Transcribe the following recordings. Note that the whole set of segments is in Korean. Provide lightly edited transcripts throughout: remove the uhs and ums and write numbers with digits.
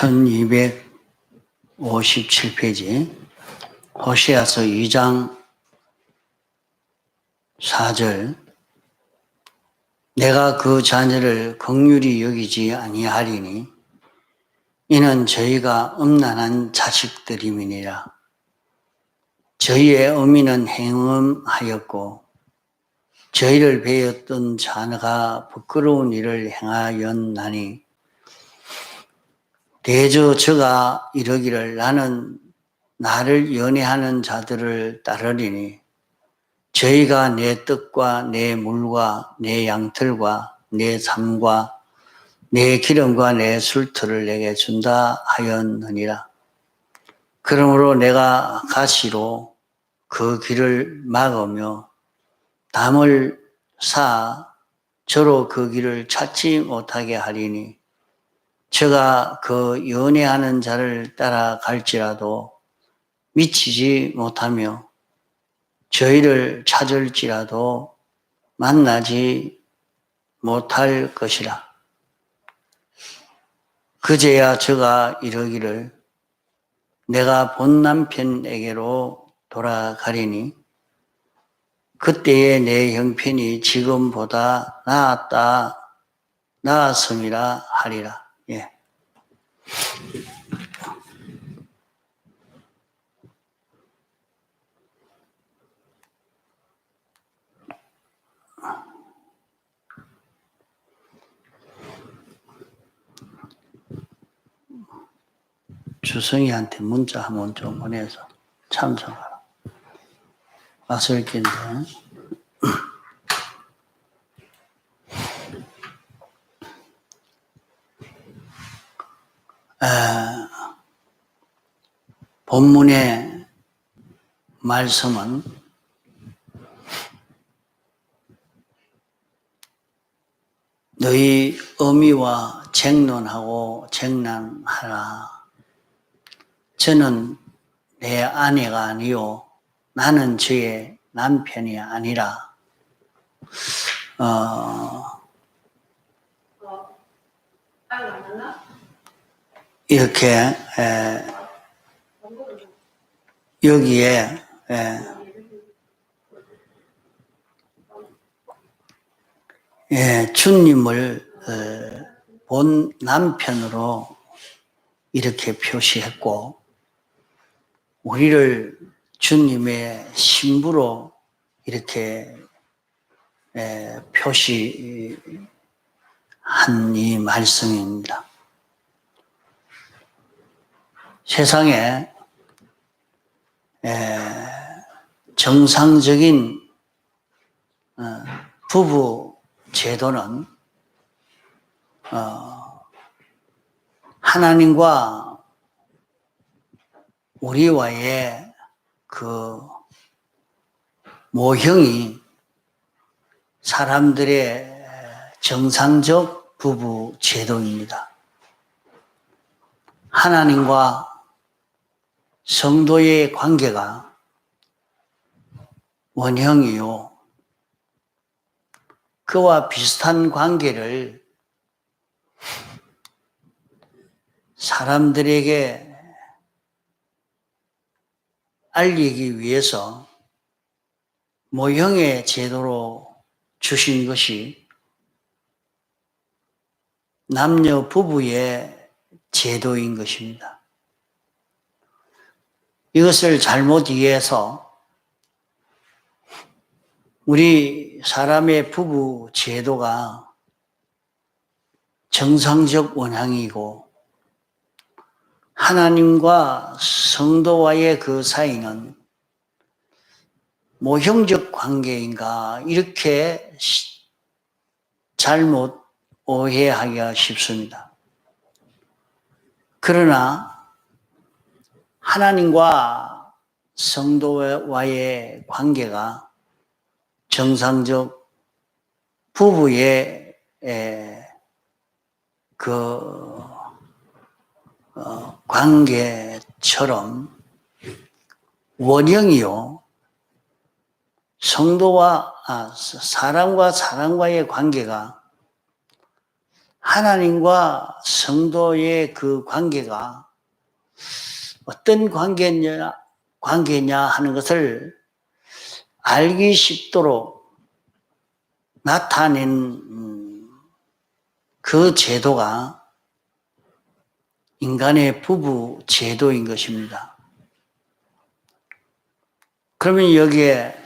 1257페이지 호세아서 2장 4절 내가 그 자녀를 긍휼히 여기지 아니하리니 이는 저희가 음란한 자식들임이니라. 저희의 어미는 행음하였고 저희를 베었던 자녀가 부끄러운 일을 행하였나니 대저 저가 이르기를 나는 나를 연애하는 자들을 따르리니 저희가 내 떡과 내 물과 내 양털과 내 삶과 내 기름과 내 술틀을 내게 준다 하였느니라. 그러므로 내가 가시로 그 길을 막으며 담을 쌓아 저로 그 길을 찾지 못하게 하리니 저가 그 연애하는 자를 따라갈지라도 미치지 못하며 저희를 찾을지라도 만나지 못할 것이라. 그제야 저가 이르기를 내가 본 남편에게로 돌아가리니 그때의 내 형편이 지금보다 나았음이라 하리라. 예. 주성이한테 문자 한번 좀 보내서 참석하라. 왔을 텐데. 본문의 말씀은 너희 어미와 쟁론하고 쟁난하라. 저는 내 아내가 아니요 나는 저의 남편이 아니라. 이렇게 여기에 주님을 본 남편으로 이렇게 표시했고 우리를 주님의 신부로 이렇게 표시한 이 말씀입니다. 세상에 정상적인 부부 제도는 하나님과 우리와의 그 모형이 사람들의 정상적 부부 제도입니다. 하나님과 성도의 관계가 원형이요. 그와 비슷한 관계를 사람들에게 알리기 위해서 모형의 제도로 주신 것이 남녀 부부의 제도인 것입니다. 이것을 잘못 이해해서 우리 사람의 부부 제도가 정상적 원형이고 하나님과 성도와의 그 사이는 모형적 관계인가 이렇게 잘못 오해하기가 쉽습니다. 그러나 하나님과 성도와의 관계가 정상적 부부의 관계처럼 원형이요. 성도와 사람과 사람과의 관계가 하나님과 성도의 그 관계가 어떤 관계냐 하는 것을 알기 쉽도록 나타낸 그 제도가 인간의 부부 제도인 것입니다. 그러면 여기에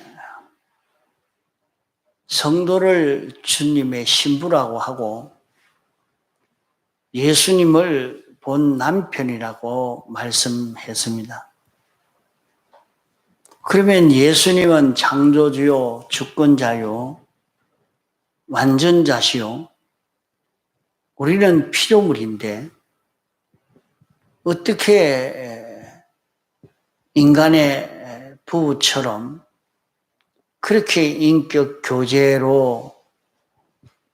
성도를 주님의 신부라고 하고 예수님을 본 남편이라고 말씀했습니다. 그러면 예수님은 창조주요, 주권자요, 완전자시요, 우리는 피조물인데 어떻게 인간의 부부처럼 그렇게 인격 교제로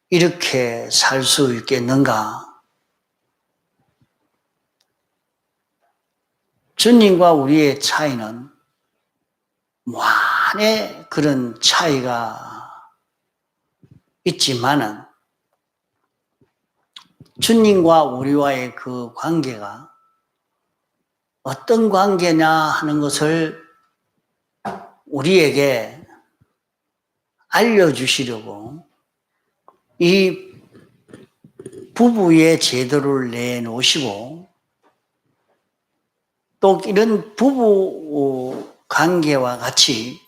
이렇게 살 수 있겠는가? 주님과 우리의 차이는 무한의 그런 차이가 있지만은 주님과 우리와의 그 관계가 어떤 관계냐 하는 것을 우리에게 알려주시려고 이 부부의 제도를 내놓으시고 또 이런 부부 관계와 같이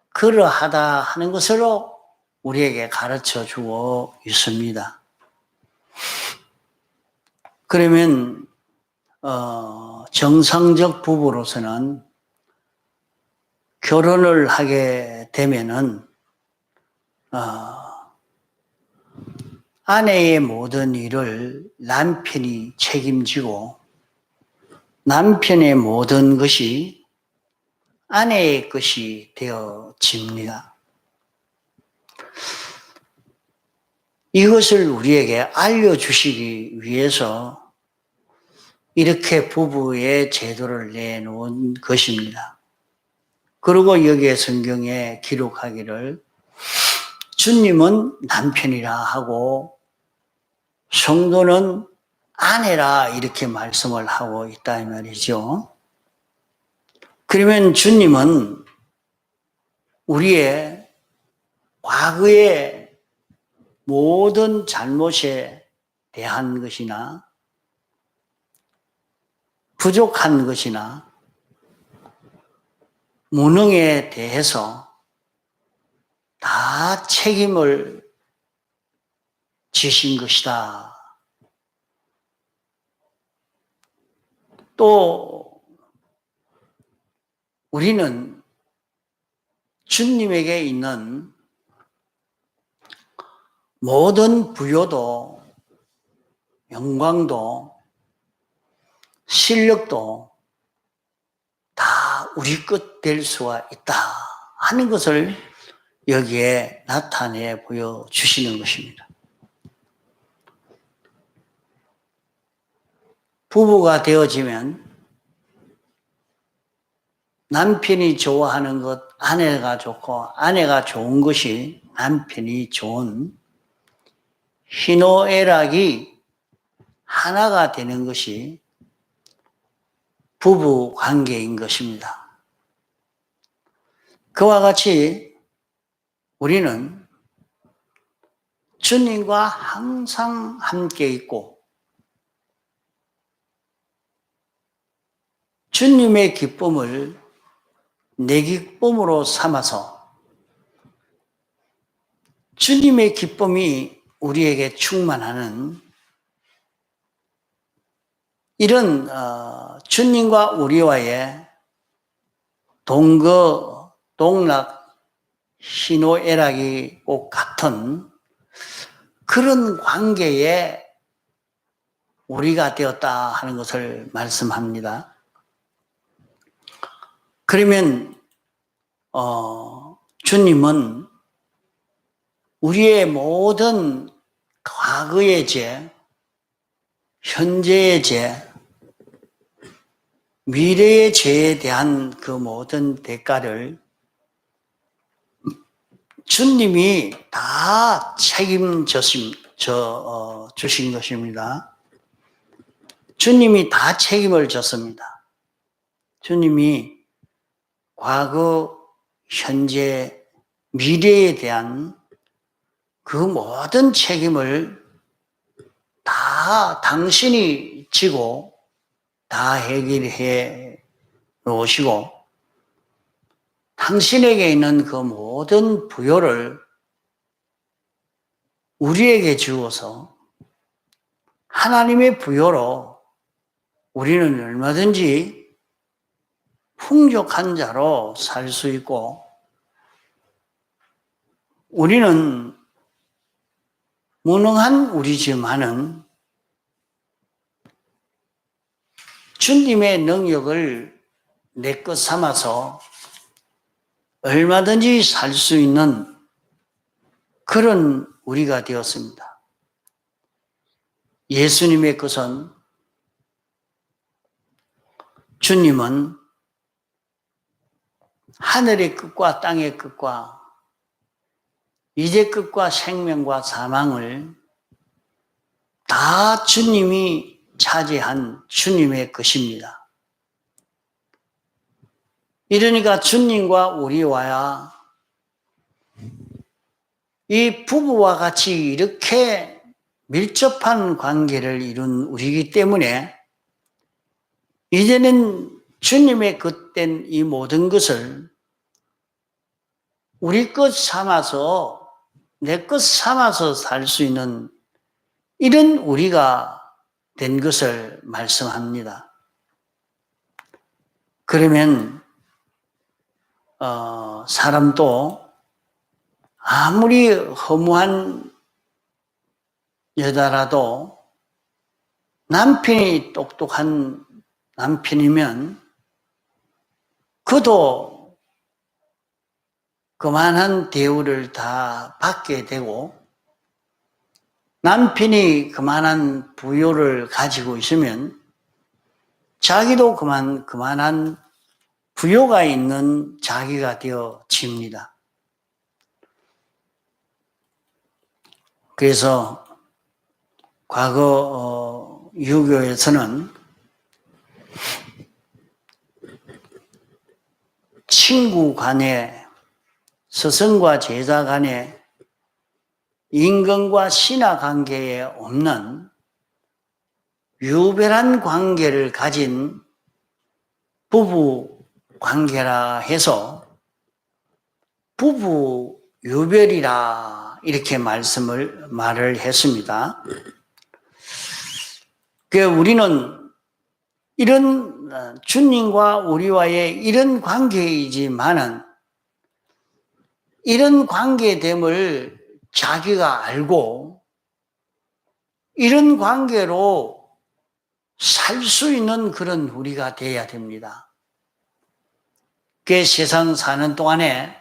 그러하다 하는 것으로 우리에게 가르쳐 주고 있습니다. 그러면 정상적 부부로서는 결혼을 하게 되면은 아내의 모든 일을 남편이 책임지고 남편의 모든 것이 아내의 것이 되어집니다. 이것을 우리에게 알려주시기 위해서 이렇게 부부의 제도를 내놓은 것입니다. 그리고 여기에 성경에 기록하기를 주님은 남편이라 하고 성도는 아내라 이렇게 말씀을 하고 있다 이 말이죠. 그러면 주님은 우리의 과거의 모든 잘못에 대한 것이나 부족한 것이나 무능에 대해서 다 책임을 지신 것이다. 또 우리는 주님에게 있는 모든 부요도 영광도 실력도 다 우리 것 될 수가 있다 하는 것을 여기에 나타내 보여주시는 것입니다. 부부가 되어지면 남편이 좋아하는 것 아내가 좋고 아내가 좋은 것이 남편이 좋은 희노애락이 하나가 되는 것이 부부 관계인 것입니다. 그와 같이 우리는 주님과 항상 함께 있고 주님의 기쁨을 내 기쁨으로 삼아서 주님의 기쁨이 우리에게 충만하는 이런 주님과 우리와의 동거, 동락, 희노애락이 꼭 같은 그런 관계에 우리가 되었다 하는 것을 말씀합니다. 그러면 주님은 우리의 모든 과거의 죄, 현재의 죄, 미래의 죄에 대한 그 모든 대가를 주님이 다 책임졌습니다. 주신 것입니다. 주님이 다 책임을 졌습니다. 주님이 과거, 현재, 미래에 대한 그 모든 책임을 다 당신이 지고 다 해결해 놓으시고 당신에게 있는 그 모든 부요를 우리에게 주어서 하나님의 부요로 우리는 얼마든지 풍족한 자로 살 수 있고 우리는 무능한 우리지만은 주님의 능력을 내 것 삼아서 얼마든지 살 수 있는 그런 우리가 되었습니다. 예수님의 것은 주님은 하늘의 끝과 땅의 끝과 이제 끝과 생명과 사망을 다 주님이 차지한 주님의 것입니다. 이러니까 주님과 우리와야 이 부부와 같이 이렇게 밀접한 관계를 이룬 우리이기 때문에 이제는 주님의 것된 이 모든 것을 우리 것 삼아서 내 것 삼아서 살 수 있는 이런 우리가 된 것을 말씀합니다. 그러면 사람도 아무리 허무한 여자라도 남편이 똑똑한 남편이면 그도 그만한 대우를 다 받게 되고 남편이 그만한 부요를 가지고 있으면 자기도 그만한 부요가 있는 자기가 되어집니다. 그래서 과거 유교에서는 친구 간에 스승과 제자 간에 임금과 신하 관계에 없는 유별한 관계를 가진 부부 관계라 해서 부부 유별이라 이렇게 말을 했습니다. 그 우리는 이런 주님과 우리와의 이런 관계이지만은 이런 관계됨을 자기가 알고 이런 관계로 살 수 있는 그런 우리가 되어야 됩니다. 그 세상 사는 동안에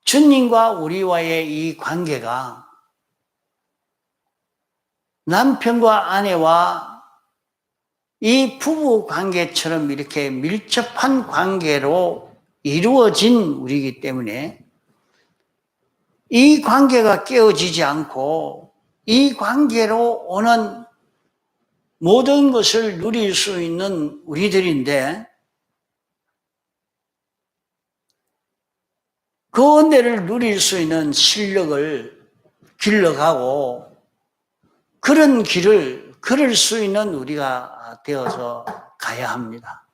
주님과 우리와의 이 관계가 남편과 아내와 이 부부 관계처럼 이렇게 밀접한 관계로 이루어진 우리이기 때문에 이 관계가 깨어지지 않고 이 관계로 오는 모든 것을 누릴 수 있는 우리들인데 그 은혜를 누릴 수 있는 실력을 길러가고 그런 길을 걸을 수 있는 우리가 되어서 가야 합니다.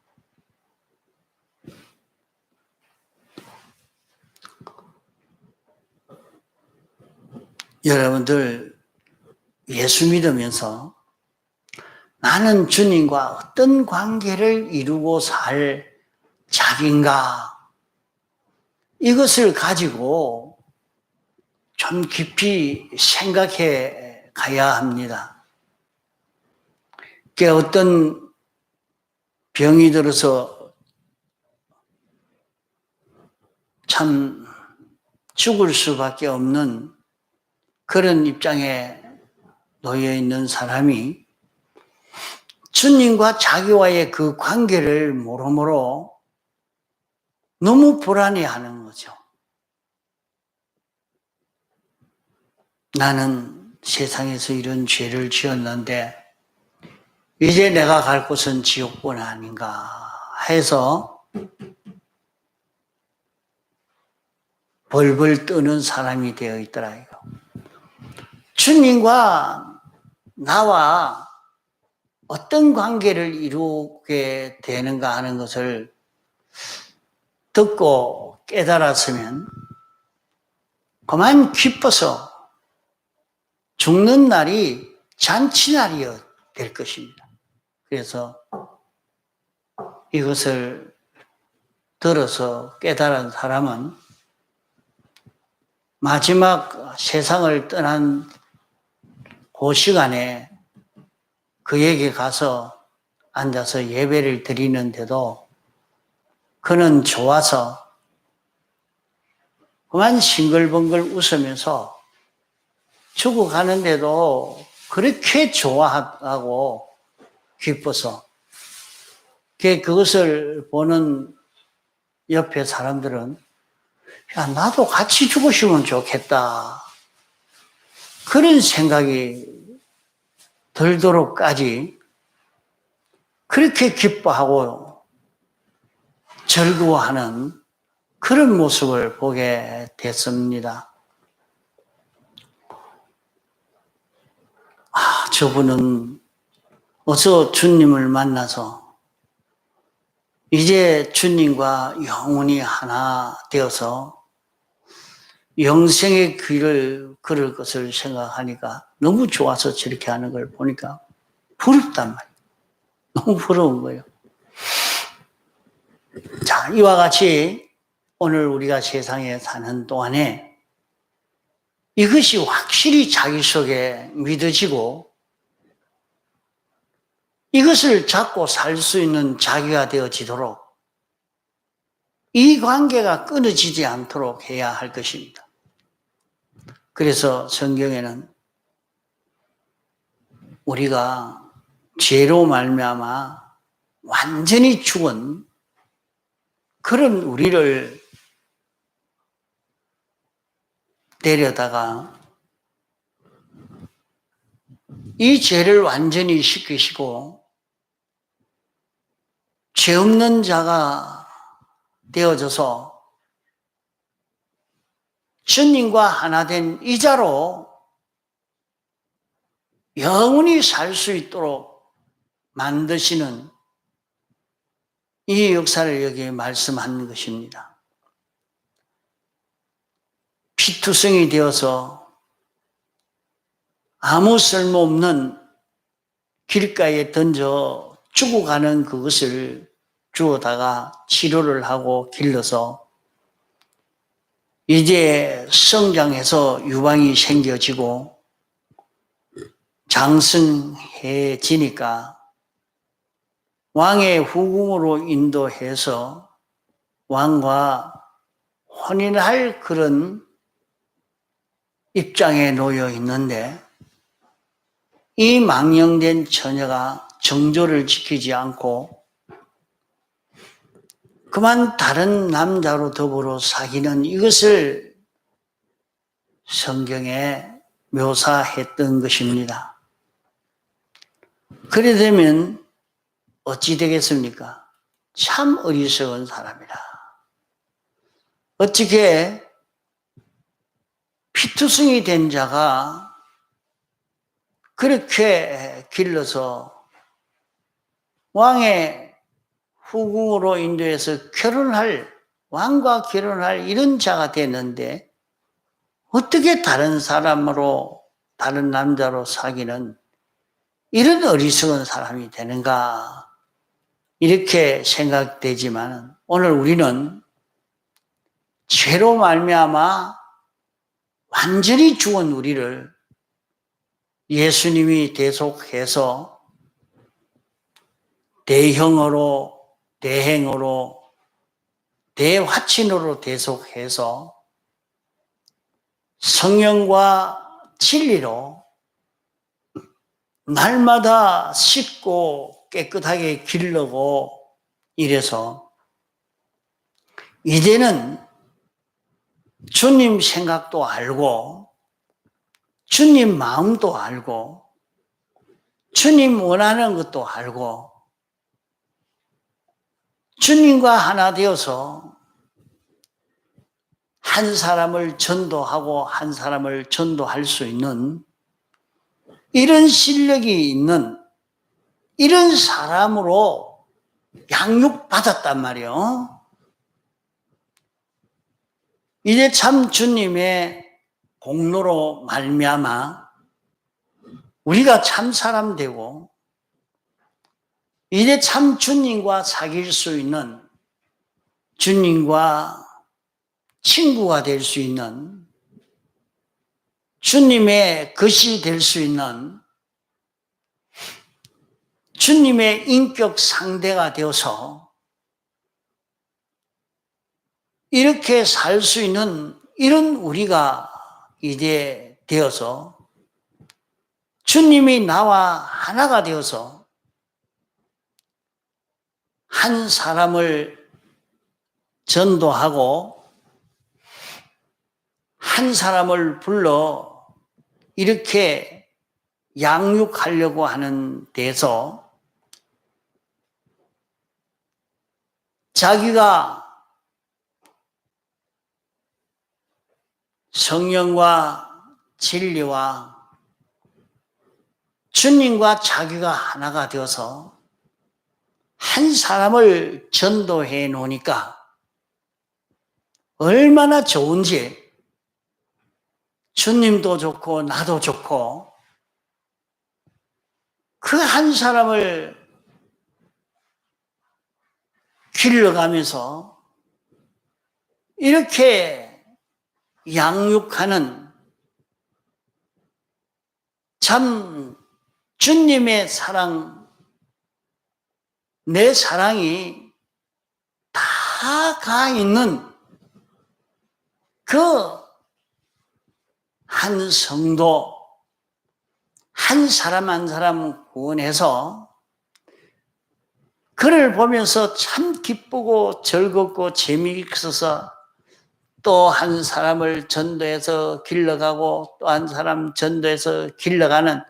여러분들 예수 믿으면서 나는 주님과 어떤 관계를 이루고 살 자기인가 이것을 가지고 좀 깊이 생각해 가야 합니다. 어떤 병이 들어서 참 죽을 수밖에 없는 그런 입장에 놓여 있는 사람이 주님과 자기와의 그 관계를 모르므로 너무 불안해하는 거죠. 나는 세상에서 이런 죄를 지었는데 이제 내가 갈 곳은 지옥뿐 아닌가 해서 벌벌 떠는 사람이 되어 있더라. 이거. 주님과 나와 어떤 관계를 이루게 되는가 하는 것을 듣고 깨달았으면 그만 기뻐서 죽는 날이 잔치날이 될 것입니다. 그래서 이것을 들어서 깨달은 사람은 마지막 세상을 떠난 그 시간에 그에게 가서 앉아서 예배를 드리는데도 그는 좋아서 그만 싱글벙글 웃으면서 죽어가는데도 그렇게 좋아하고 기뻐서 그것을 보는 옆에 사람들은 야, 나도 같이 죽으시면 좋겠다. 그런 생각이 들도록까지 그렇게 기뻐하고 즐거워하는 그런 모습을 보게 됐습니다. 저분은 어서 주님을 만나서 이제 주님과 영원히 하나 되어서 영생의 길을 걸을 것을 생각하니까 너무 좋아서 저렇게 하는 걸 보니까 부럽단 말이에요. 너무 부러운 거예요. 자, 이와 같이 오늘 우리가 세상에 사는 동안에 이것이 확실히 자기 속에 믿어지고 이것을 잡고 살 수 있는 자기가 되어지도록 이 관계가 끊어지지 않도록 해야 할 것입니다. 그래서 성경에는 우리가 죄로 말미암아 완전히 죽은 그런 우리를 데려다가 이 죄를 완전히 씻기시고 죄 없는 자가 되어져서 주님과 하나 된 이자로 영원히 살 수 있도록 만드시는 이 역사를 여기 말씀한 것입니다. 피투성이 되어서 아무 쓸모없는 길가에 던져 죽어가는 그것을 주워다가 치료를 하고 길러서 이제 성장해서 유방이 생겨지고 장성해지니까 왕의 후궁으로 인도해서 왕과 혼인할 그런 입장에 놓여 있는데 이 망령된 처녀가 정조를 지키지 않고 그만 다른 남자로 더불어 사귀는 이것을 성경에 묘사했던 것입니다. 그래 되면 어찌 되겠습니까? 참 어리석은 사람이라. 어떻게 피투성이 된 자가 그렇게 길러서 왕의 후궁으로 인도해서 왕과 결혼할 이런 자가 되는데 어떻게 다른 사람으로, 다른 남자로 사귀는 이런 어리석은 사람이 되는가 이렇게 생각되지만 오늘 우리는 죄로 말미암아 완전히 죽은 우리를 예수님이 대속해서 대형으로, 대행으로, 대화친으로 대속해서 성령과 진리로 날마다 씻고 깨끗하게 기르고 이래서 이제는 주님 생각도 알고 주님 마음도 알고 주님 원하는 것도 알고 주님과 하나 되어서 한 사람을 전도하고 한 사람을 전도할 수 있는 이런 실력이 있는 이런 사람으로 양육받았단 말이에요. 이제 참 주님의 공로로 말미암아 우리가 참 사람 되고 이제 참 주님과 사귈 수 있는 주님과 친구가 될 수 있는 주님의 것이 될 수 있는 주님의 인격 상대가 되어서 이렇게 살 수 있는 이런 우리가 이제 되어서 주님이 나와 하나가 되어서 한 사람을 전도하고 한 사람을 불러 이렇게 양육하려고 하는 데서 자기가 성령과 진리와 주님과 자기가 하나가 되어서 한 사람을 전도해 놓으니까 얼마나 좋은지 주님도 좋고 나도 좋고 그 한 사람을 길러가면서 이렇게 양육하는 참 주님의 사랑, 내 사랑이 다 가 있는 그 한 성도, 한 사람 한 사람 구원해서 그를 보면서 참 기쁘고 즐겁고 재미있어서 또 한 사람을 전도해서 길러가고 또 한 사람 전도해서 길러가는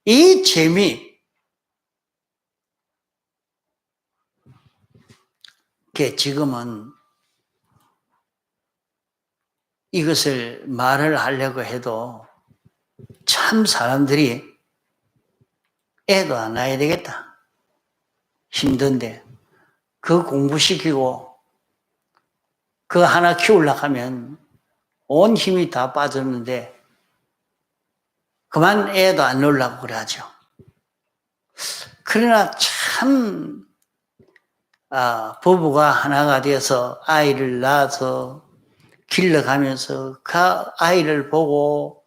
이 재미, 그게 지금은 이것을 말을 하려고 해도 참 사람들이 애도 안 낳아야 되겠다. 힘든데 그 공부시키고 그 하나 키우려고 하면 온 힘이 다 빠졌는데 그만 애도 안 놓으려고 그러죠. 그러나 참 부부가 하나가 되어서 아이를 낳아서 길러가면서 그 아이를 보고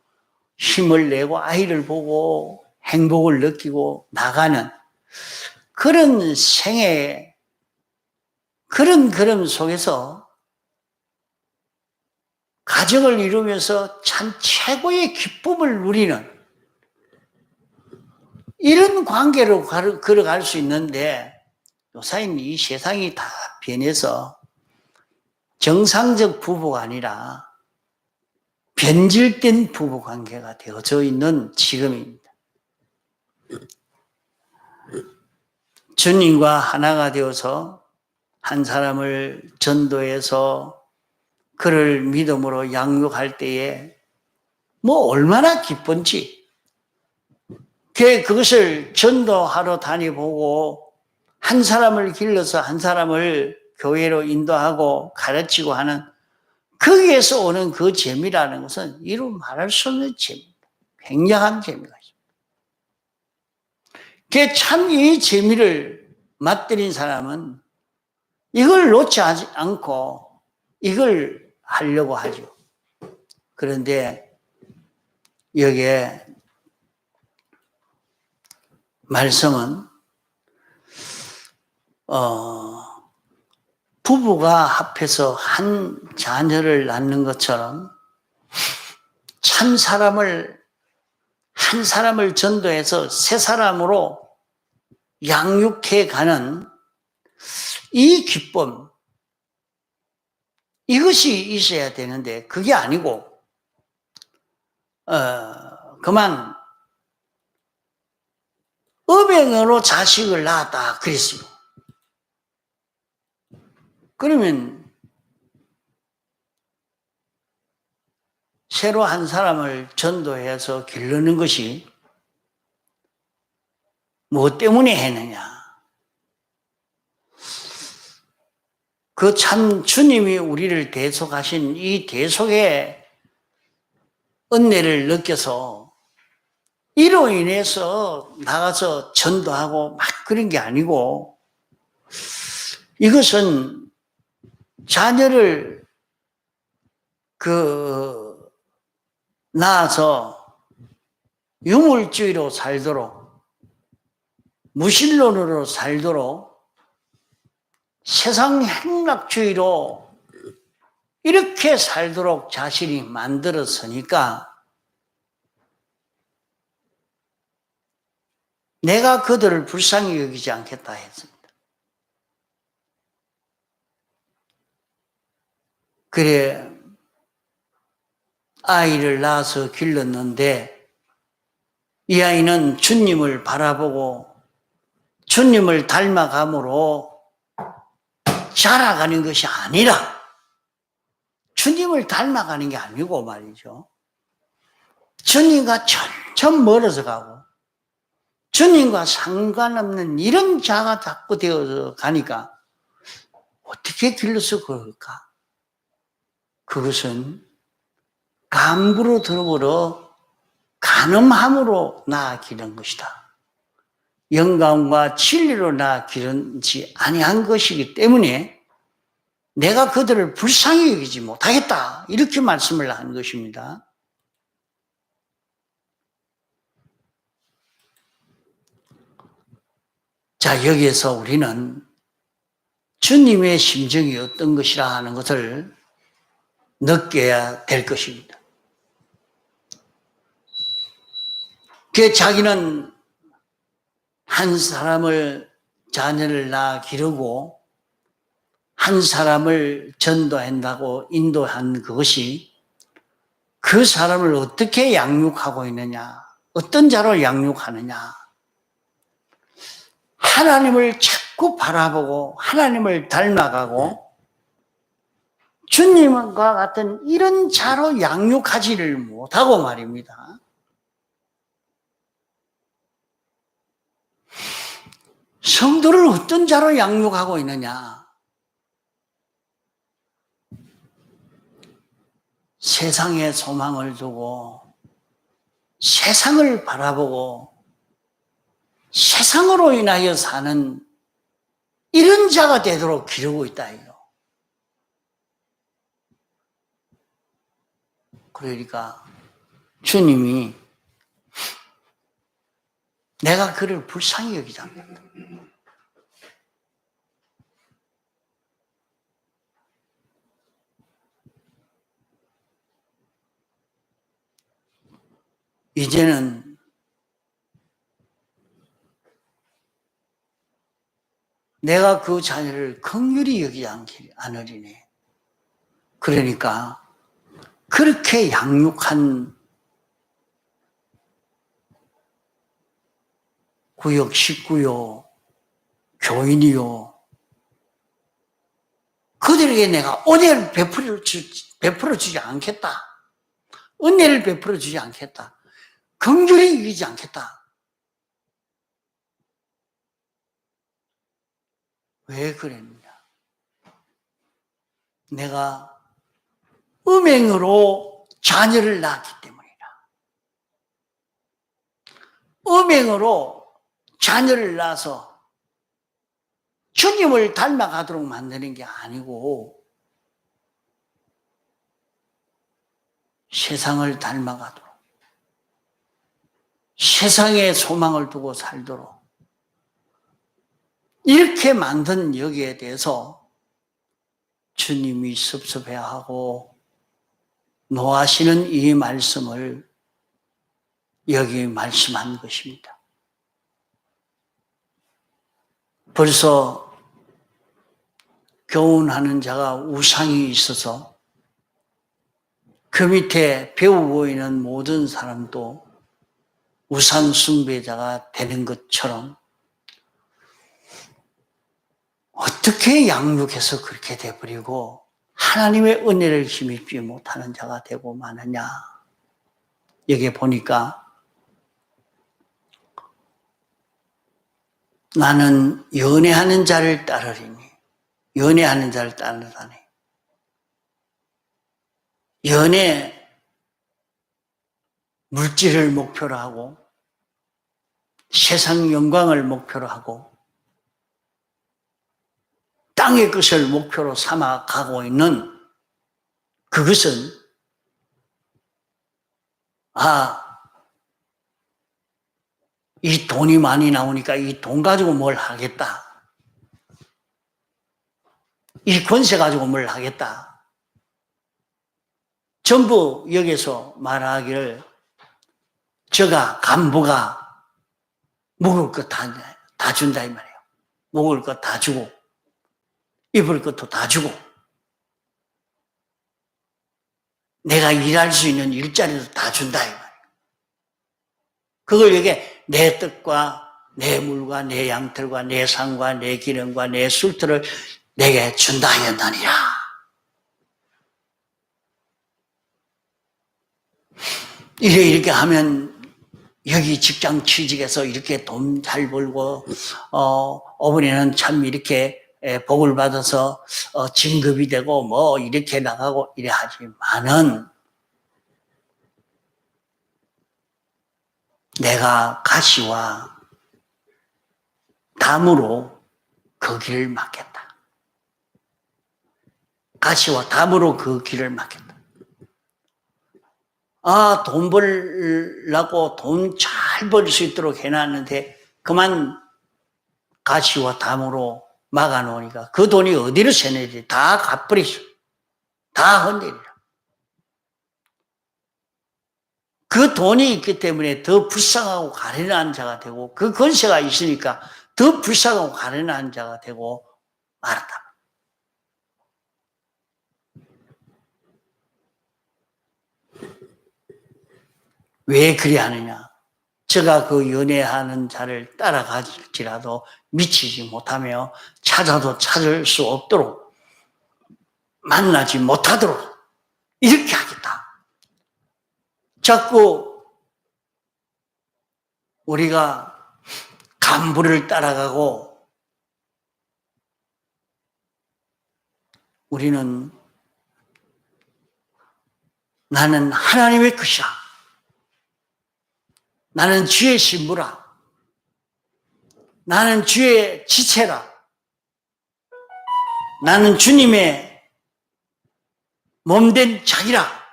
힘을 내고 아이를 보고 행복을 느끼고 나가는 그런 생애, 그런 그림 속에서 가정을 이루면서 참 최고의 기쁨을 누리는 이런 관계로 걸어갈 수 있는데 요사님 이 세상이 다 변해서 정상적 부부가 아니라 변질된 부부 관계가 되어져 있는 지금입니다. 주님과 하나가 되어서 한 사람을 전도해서 그를 믿음으로 양육할 때에 뭐 얼마나 기쁜지 그것을 전도하러 다니보고 한 사람을 길러서 한 사람을 교회로 인도하고 가르치고 하는 거기에서 오는 그 재미라는 것은 이루 말할 수 없는 재미입니다. 굉장한 재미가 있습니다. 참 이 재미를 맛들인 사람은 이걸 놓지 않고 이걸 하려고 하죠. 그런데 여기에 말씀은 부부가 합해서 한 자녀를 낳는 것처럼 참 사람을 한 사람을 전도해서 세 사람으로 양육해 가는 이 기쁨, 이것이 있어야 되는데 그게 아니고 그만 음행으로 자식을 낳았다 그랬어요. 그러면 새로 한 사람을 전도해서 기르는 것이 무엇 때문에 했느냐? 그 참 주님이 우리를 대속하신 이 대속의 은혜를 느껴서 이로 인해서 나가서 전도하고 막 그런 게 아니고, 이것은 자녀를 낳아서 유물주의로 살도록, 무신론으로 살도록, 세상 행락주의로 이렇게 살도록 자신이 만들었으니까 내가 그들을 불쌍히 여기지 않겠다 했습니다. 그래, 아이를 낳아서 길렀는데 이 아이는 주님을 바라보고 주님을 닮아감으로 자라가는 것이 아니라, 주님을 닮아가는 게 아니고 말이죠, 주님과 점점 멀어져 가고 주님과 상관없는 이런 자가 자꾸 되어서 가니까 어떻게 길러서 그럴까? 그것은 강부로 들어버려 간음함으로 낳아 기른 것이다. 영감과 진리로 낳아 기른지 아니한 것이기 때문에 내가 그들을 불쌍히 여기지 못하겠다, 이렇게 말씀을 한 것입니다. 자, 여기에서 우리는 주님의 심정이 어떤 것이라 하는 것을 느껴야 될 것입니다. 그 자기는 한 사람을, 자녀를 낳아 기르고 한 사람을 전도한다고 인도한 그것이 그 사람을 어떻게 양육하고 있느냐, 어떤 자로 양육하느냐, 하나님을 자꾸 바라보고 하나님을 닮아가고 주님과 같은 이런 자로 양육하지를 못하고 말입니다. 성도를 어떤 자로 양육하고 있느냐? 세상에 소망을 두고 세상을 바라보고 세상으로 인하여 사는 이런 자가 되도록 기르고 있다 이거. 그러니까 주님이 내가 그를 불쌍히 여기지 않는다. 이제는 내가 그 자녀를 긍휼히 여기지 않으리니. 그러니까 그렇게 양육한 구역 식구요, 교인이요, 그들에게 내가 은혜를 베풀어 주지 않겠다. 은혜를 베풀어 주지 않겠다. 긍휼히 여기지 않겠다. 왜 그랬느냐? 내가 음행으로 자녀를 낳았기 때문이다. 음행으로 자녀를 낳아서 주님을 닮아가도록 만드는 게 아니고 세상을 닮아가도록, 세상에 소망을 두고 살도록 이렇게 만든 여기에 대해서 주님이 섭섭해하고 노하시는 이 말씀을 여기 말씀한 것입니다. 벌써 교훈하는 자가 우상이 있어서 그 밑에 배우 보이는 모든 사람도 우상 숭배자가 되는 것처럼 어떻게 양육해서 그렇게 돼버리고 하나님의 은혜를 힘입지 못하는 자가 되고 마느냐. 여기 보니까 나는 연애하는 자를 따르리니 연애하는 자를 따르다니 연애 물질을 목표로 하고 세상 영광을 목표로 하고 땅의 것을 목표로 삼아 가고 있는 그것은 이 돈이 많이 나오니까 이 돈 가지고 뭘 하겠다. 이 권세 가지고 뭘 하겠다. 전부 여기서 말하기를 저가 간부가 먹을 것 다 준다 이 말이에요. 먹을 것 다 주고 입을 것도 다 주고 내가 일할 수 있는 일자리도 다 준다 이 말이에요. 그걸 여기 내 뜻과 내 물과 내 양털과 내 상과 내 기름과 내 술틀을 내게 준다 하였느니라. 이렇게 하면 여기 직장 취직해서 이렇게 돈 잘 벌고 어머니는 참 이렇게 복을 받아서 진급이 되고 뭐 이렇게 나가고 이래 하지만은 내가 가시와 담으로 그 길을 막겠다. 가시와 담으로 그 길을 막겠다. 돈 벌라고 돈 잘 벌 수 있도록 해놨는데 그만 가시와 담으로 막아놓으니까 그 돈이 어디로 새내지? 다 갚버리죠. 다 헌내리라. 그 돈이 있기 때문에 더 불쌍하고 가련한 자가 되고 그 권세가 있으니까 더 불쌍하고 가련한 자가 되고 말았다. 왜 그리 하느냐? 제가 그 연애하는 자를 따라갈지라도 미치지 못하며 찾아도 찾을 수 없도록 만나지 못하도록 이렇게 하겠다. 자꾸 우리가 간부를 따라가고 우리는 나는 하나님의 것이야. 나는 주의 신부라. 나는 주의 지체라. 나는 주님의 몸된 자기라.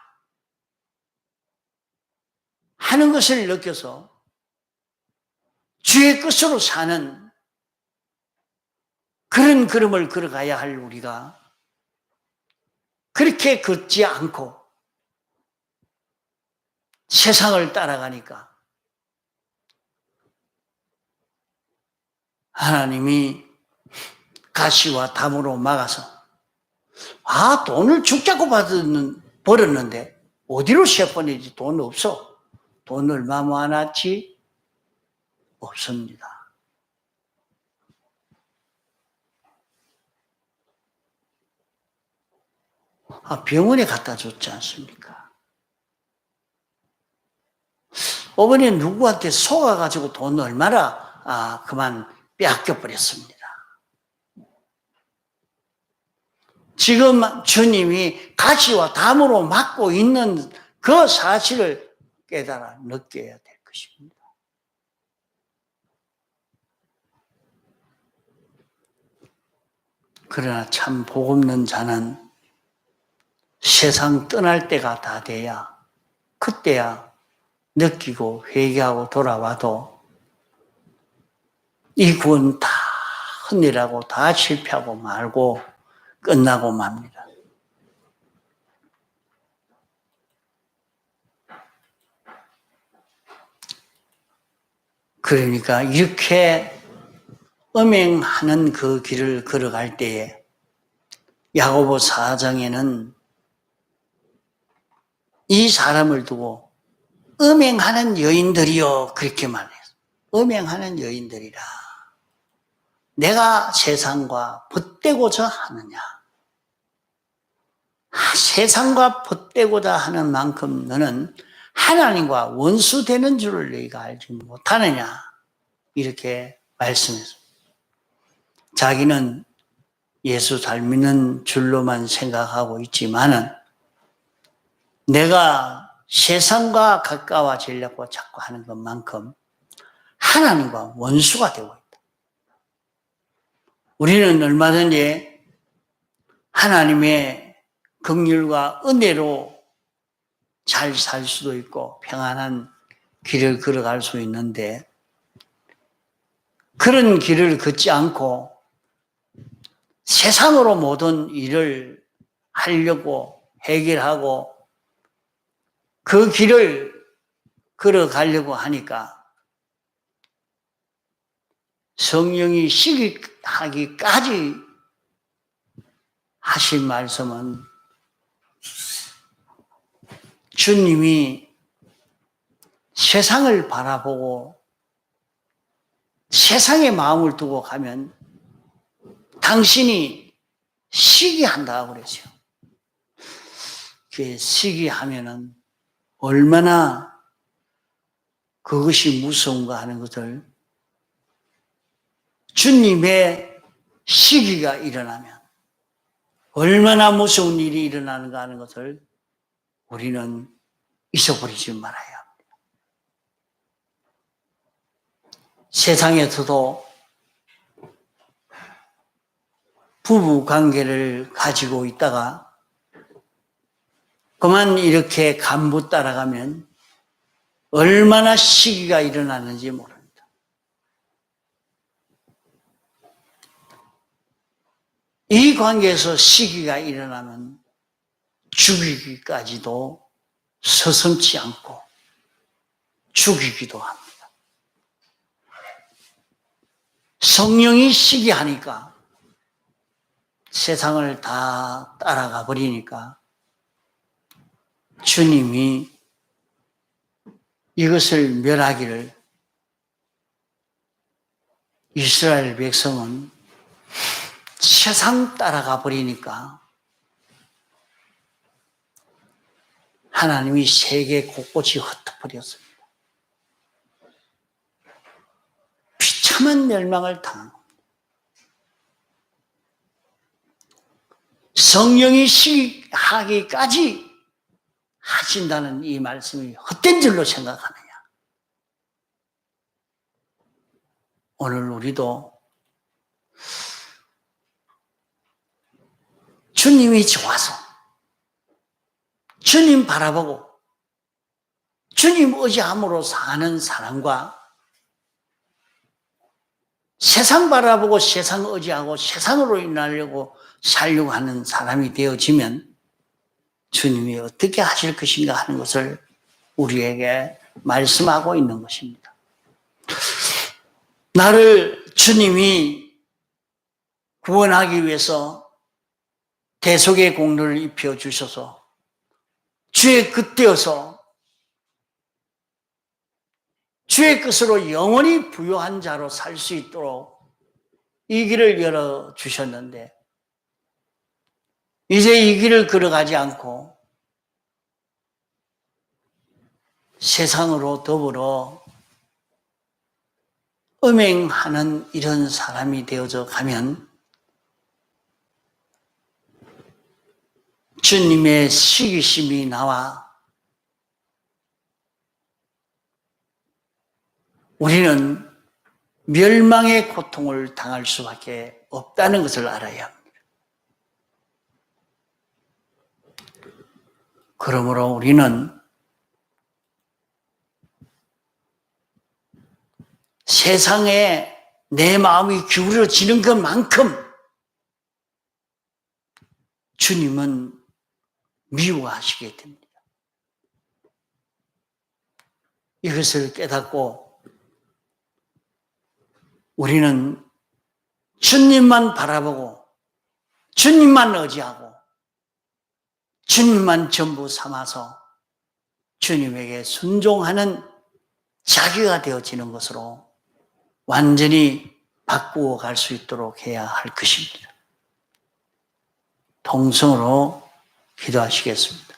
하는 것을 느껴서 주의 것으로 사는 그런 걸음을 걸어가야 할 우리가 그렇게 걷지 않고 세상을 따라가니까 하나님이 가시와 담으로 막아서 돈을 죽자고 벌었는데 어디로 쇠버리지? 돈 없어. 돈 얼마 모아놨지? 없습니다. 병원에 갖다 줬지 않습니까? 어머니는 누구한테 속아가지고 돈 얼마나 그만 빼앗겨버렸습니다. 지금 주님이 가시와 담으로 막고 있는 그 사실을 깨달아 느껴야 될 것입니다. 그러나 참 복 없는 자는 세상 떠날 때가 다 돼야 그때야 느끼고 회개하고 돌아와도 이 구원 다 헛일하고 다 실패하고 말고 끝나고 맙니다. 그러니까 이렇게 음행하는 그 길을 걸어갈 때에 야고보 4장에는 이 사람을 두고 음행하는 여인들이요, 그렇게 말해요. 음행하는 여인들이라. 내가 세상과 벗대고자 하느냐. 세상과 벗대고자 하는 만큼 너는 하나님과 원수되는 줄을 너희가 알지 못하느냐. 이렇게 말씀했습니다. 자기는 예수 잘 믿는 줄로만 생각하고 있지만은 내가 세상과 가까워지려고 자꾸 하는 것만큼 하나님과 원수가 되고 있다. 우리는 얼마든지 하나님의 긍휼과 은혜로 잘 살 수도 있고 평안한 길을 걸어갈 수 있는데 그런 길을 걷지 않고 세상으로 모든 일을 하려고 해결하고 그 길을 걸어가려고 하니까 성령이 시기하기까지 하신 말씀은 주님이 세상을 바라보고 세상의 마음을 두고 가면 당신이 시기한다고 그랬어요. 그 시기하면은 얼마나 그것이 무서운가 하는 것을 주님의 시기가 일어나면 얼마나 무서운 일이 일어나는가 하는 것을 우리는 잊어버리지 말아야 합니다. 세상에서도 부부 관계를 가지고 있다가 그만 이렇게 간부 따라가면 얼마나 시기가 일어나는지 모릅니다. 이 관계에서 시기가 일어나면 죽이기까지도 서슴지 않고 죽이기도 합니다. 성령이 시기하니까 세상을 다 따라가 버리니까 주님이 이것을 멸하기를 이스라엘 백성은 세상 따라가 버리니까 하나님이 세계 곳곳이 흩어버렸습니다. 비참한 멸망을 당한 겁니다. 성령이 시기하기까지 하신다는 이 말씀이 헛된 줄로 생각하느냐. 오늘 우리도 주님이 좋아서 주님 바라보고 주님 의지함으로 사는 사람과 세상 바라보고 세상 의지하고 세상으로 인하려고 살려고 하는 사람이 되어지면 주님이 어떻게 하실 것인가 하는 것을 우리에게 말씀하고 있는 것입니다. 나를 주님이 구원하기 위해서 대속의 공로를 입혀주셔서 주의 끝되어서 주의 끝으로 영원히 부요한 자로 살 수 있도록 이 길을 열어주셨는데 이제 이 길을 걸어가지 않고 세상으로 더불어 음행하는 이런 사람이 되어져 가면 주님의 시기심이 나와 우리는 멸망의 고통을 당할 수밖에 없다는 것을 알아야 합니다. 그러므로 우리는 세상에 내 마음이 기울어지는 것만큼 주님은 미워하시게 됩니다. 이것을 깨닫고 우리는 주님만 바라보고 주님만 의지하고 주님만 전부 삼아서 주님에게 순종하는 자기가 되어지는 것으로 완전히 바꾸어 갈 수 있도록 해야 할 것입니다. 동성으로 기도하시겠습니다.